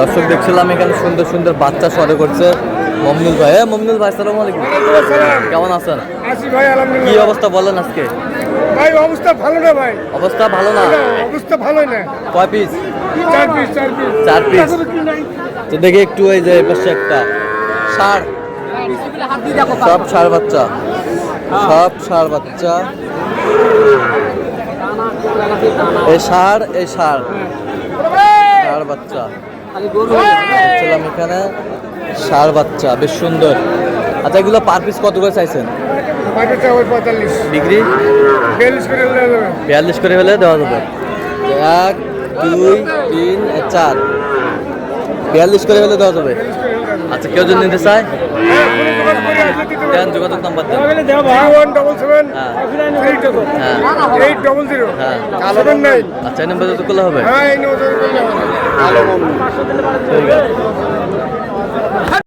দর্শক দেখছিলাম এখানে সুন্দর সুন্দর বাচ্চা সরে করছে মমনুল ভাই। মমনুল ভাই আসসালামু আলাইকুম, কেমন আছেন? আছি ভাই, কি আলহামদুলিল্লাহ। অবস্থা বলেন আজকে? ভাই অবস্থা ভালো না ভাই, অবস্থা ভালো না? অবস্থা ভালোই না। কয় পিস? 4 piece 4 piece 4 piece. তো দেখি একটু এই যে পাশে একটা ষাঁড়, সব ষাঁড় বাচ্চা, সব ষাঁড় বাচ্চা। এই ষাঁড়, এই ষাঁড় ষাঁড় বাচ্চা দেখছিলাম এখানে, ষাঁড় বাচ্চা বেশ সুন্দর। আচ্ছা এগুলো পার পিস কত করে চাইছেন? 45 ডিগ্রি 42 করে হলে হবে। 42 করে হলে দেওয়া যাবে। 1 2 3 4 42 করে হলে দেওয়া যাবে। আচ্ছা কেউ যদি নিতে চায় দেন, যোগাযোগ নাম্বার দেন। 0177 হ্যাঁ 800 হ্যাঁ 79। আচ্ছা এই নাম্বার তো করলে হবে। হ্যাঁ এই নম্বরে করলে হবে। ঠিক আছে।